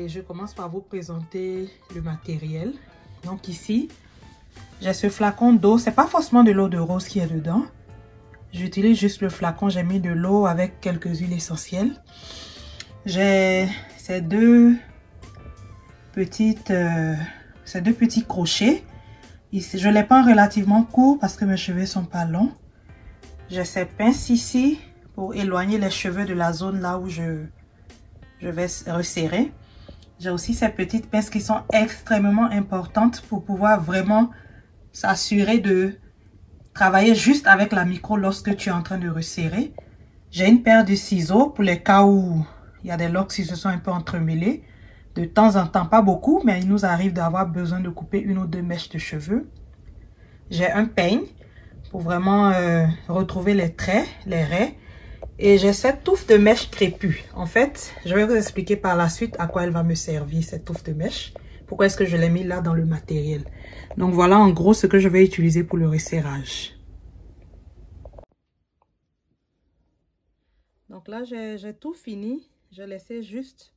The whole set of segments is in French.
Et je commence par vous présenter le matériel. Donc ici, j'ai ce flacon d'eau. C'est pas forcément de l'eau de rose qui est dedans. J'utilise juste le flacon. J'ai mis de l'eau avec quelques huiles essentielles. J'ai ces deux petits crochets. Ici, je les peins relativement courts parce que mes cheveux sont pas longs. J'ai ces pinces ici pour éloigner les cheveux de la zone là où je vais resserrer. J'ai aussi ces petites pinces qui sont extrêmement importantes pour pouvoir vraiment s'assurer de travailler juste avec la micro lorsque tu es en train de resserrer. J'ai une paire de ciseaux pour les cas où il y a des locks qui se sont un peu entremêlés. De temps en temps, pas beaucoup, mais il nous arrive d'avoir besoin de couper une ou deux mèches de cheveux. J'ai un peigne pour vraiment retrouver les traits, les raies. Et j'ai cette touffe de mèche crépue. En fait, je vais vous expliquer par la suite à quoi elle va me servir, cette touffe de mèche. Pourquoi est-ce que je l'ai mis là dans le matériel. Donc voilà en gros ce que je vais utiliser pour le resserrage. Donc là, j'ai tout fini. J'ai laissé juste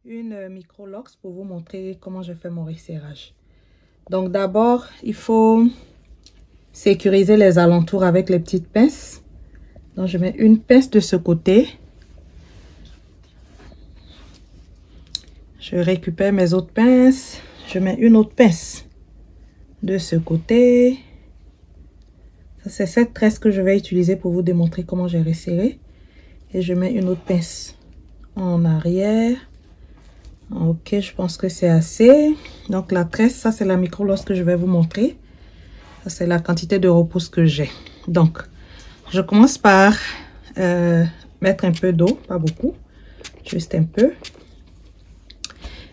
une micro-lox pour vous montrer comment je fais mon resserrage. Donc d'abord, il faut sécuriser les alentours avec les petites pinces. Donc je mets une pince de ce côté. Je récupère mes autres pinces. Je mets une autre pince de ce côté. C'est cette tresse que je vais utiliser pour vous démontrer comment j'ai resserré. Et je mets une autre pince en arrière. Ok, je pense que c'est assez. Donc la tresse, ça c'est la micro lorsque je vais vous montrer. Ça c'est la quantité de repousse que j'ai. Donc je commence par mettre un peu d'eau, pas beaucoup, juste un peu.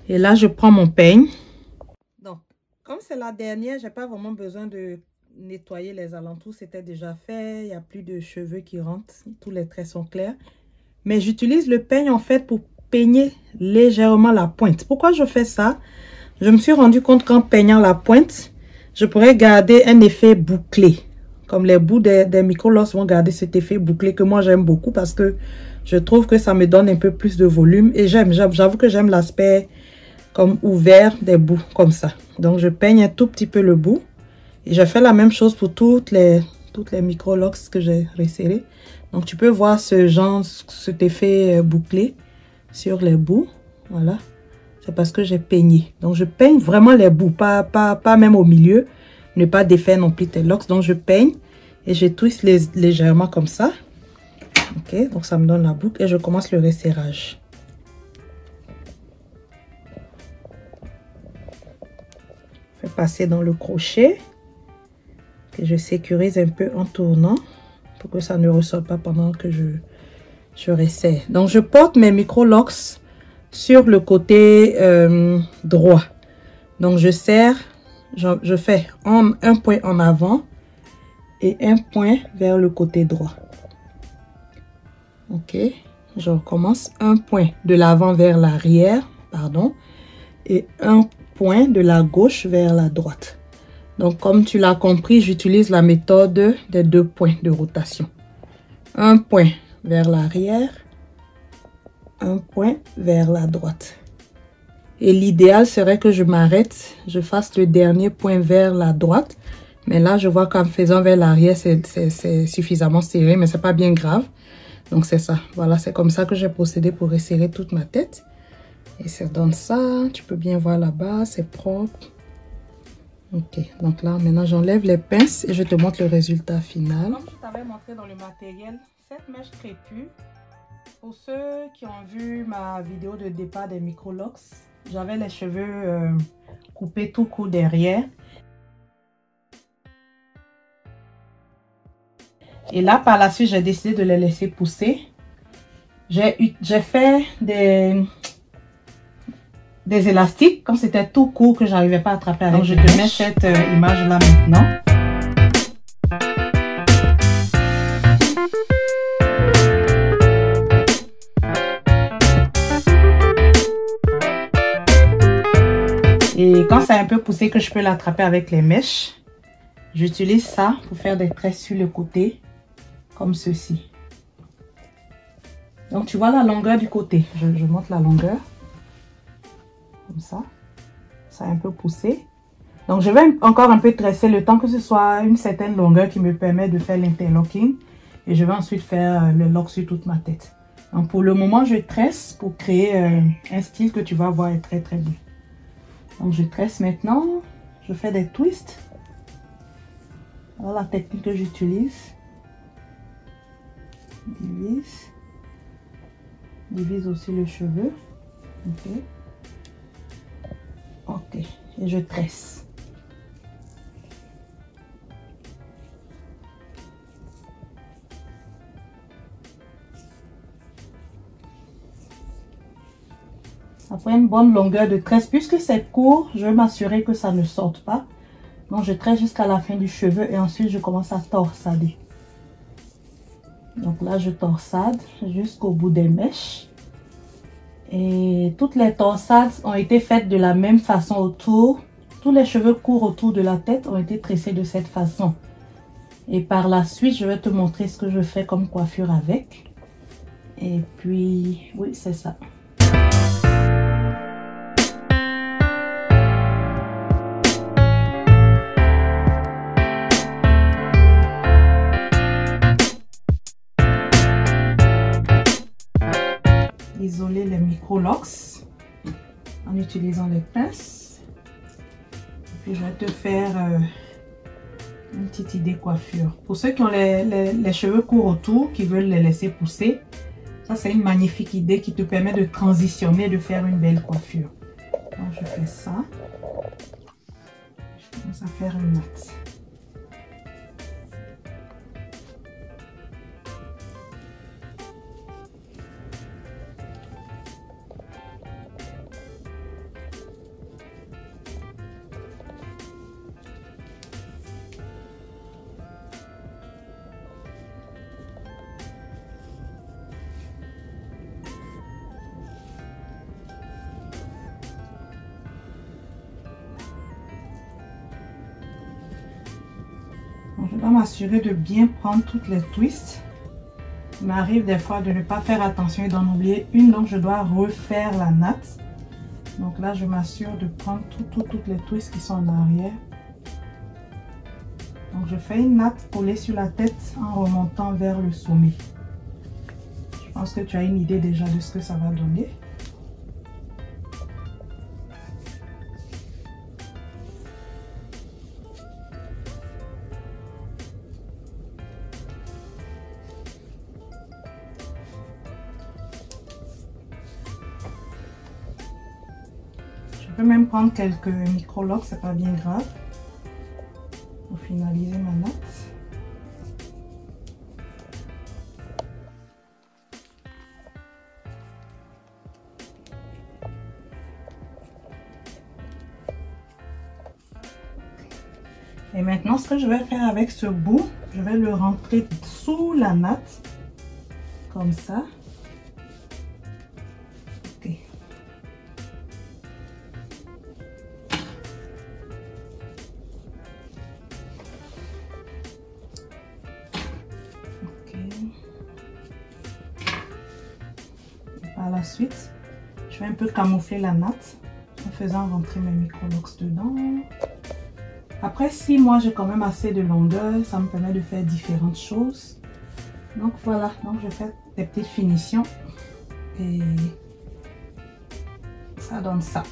Et là je prends mon peigne. Donc comme c'est la dernière, j'ai pas vraiment besoin de nettoyer les alentours, c'était déjà fait. Il n'y a plus de cheveux qui rentrent, tous les traits sont clairs. Mais j'utilise le peigne en fait pour peigner légèrement la pointe. Pourquoi je fais ça? Je me suis rendu compte qu'en peignant la pointe, je pourrais garder un effet bouclé. Comme les bouts des micro-loss vont garder cet effet bouclé que moi j'aime beaucoup parce que je trouve que ça me donne un peu plus de volume. Et j'avoue que j'aime l'aspect comme ouvert des bouts comme ça. Donc je peigne un tout petit peu le bout. Et je fais la même chose pour toutes les micro-lox que j'ai resserrées. Donc tu peux voir ce genre, cet effet bouclé sur les bouts. Voilà. C'est parce que j'ai peigné. Donc je peigne vraiment les bouts, pas même au milieu. Ne pas défaire non plus tes locks. Donc je peigne et je twiste légèrement comme ça. Ok, donc ça me donne la boucle et je commence le resserrage. Je fais passer dans le crochet. Que je sécurise un peu en tournant pour que ça ne ressort pas pendant que je resserre. Donc je porte mes micro-lox sur le côté droit. Donc je serre, je fais un point en avant et un point vers le côté droit. Ok, je recommence un point de l'avant vers l'arrière, pardon, et un point de la gauche vers la droite. Donc, comme tu l'as compris, j'utilise la méthode des 2 points de rotation. Un point vers l'arrière, un point vers la droite. Et l'idéal serait que je m'arrête, je fasse le dernier point vers la droite. Mais là, je vois qu'en faisant vers l'arrière, c'est suffisamment serré, mais c'est pas bien grave. Donc, c'est ça. Voilà, c'est comme ça que j'ai procédé pour resserrer toute ma tête. Et ça donne ça. Tu peux bien voir là-bas, c'est propre. Ok, donc là, maintenant, j'enlève les pinces et je te montre le résultat final. Comme je t'avais montré dans le matériel, cette mèche crépue, pour ceux qui ont vu ma vidéo de départ des micro-lox, j'avais les cheveux coupés tout court derrière. Et là, par la suite, j'ai décidé de les laisser pousser. J'ai fait des élastiques, comme c'était tout court que j'arrivais pas à attraper avec. Donc je te mets cette image là maintenant. Et quand c'est un peu poussé que je peux l'attraper avec les mèches, j'utilise ça pour faire des traits sur le côté, comme ceci. Donc tu vois la longueur du côté, je montre la longueur. comme ça. Ça a un peu poussé. Donc, je vais encore un peu tresser le temps que ce soit une certaine longueur qui me permet de faire l'interlocking. Et je vais ensuite faire le lock sur toute ma tête. Donc, pour le moment, je tresse pour créer un style que tu vas voir est très très beau. Donc, je tresse maintenant. Je fais des twists. Voilà la technique que j'utilise. Divise. Divise aussi le cheveu. Ok. Ok. Et je tresse. Après une bonne longueur de tresse, puisque c'est court, je vais m'assurer que ça ne sorte pas. Donc je tresse jusqu'à la fin du cheveu et ensuite je commence à torsader. Donc là je torsade jusqu'au bout des mèches. Et toutes les torsades ont été faites de la même façon autour. Tous les cheveux courts autour de la tête ont été tressés de cette façon. Et par la suite, je vais te montrer ce que je fais comme coiffure avec. Et puis, oui, c'est ça. Isoler les micro-locks en utilisant les pinces. Et puis, je vais te faire une petite idée coiffure. Pour ceux qui ont les cheveux courts autour, qui veulent les laisser pousser, ça c'est une magnifique idée qui te permet de transitionner, de faire une belle coiffure. Donc je fais ça. Je commence à faire une natte. Je dois m'assurer de bien prendre toutes les twists. Il m'arrive des fois de ne pas faire attention et d'en oublier une, donc je dois refaire la natte. Donc là, je m'assure de prendre toutes les twists qui sont en arrière. Donc je fais une natte collée sur la tête en remontant vers le sommet. Je pense que tu as une idée déjà de ce que ça va donner. Je peux même prendre quelques micro-locks, c'est pas bien grave, pour finaliser ma natte. Et maintenant, ce que je vais faire avec ce bout, je vais le rentrer sous la natte, comme ça. Ok. Par la suite, je vais un peu camoufler la natte en faisant rentrer mes micro-locks dedans. Après, si moi j'ai quand même assez de longueur, ça me permet de faire différentes choses. Donc voilà, donc je fais des petites finitions et ça donne ça.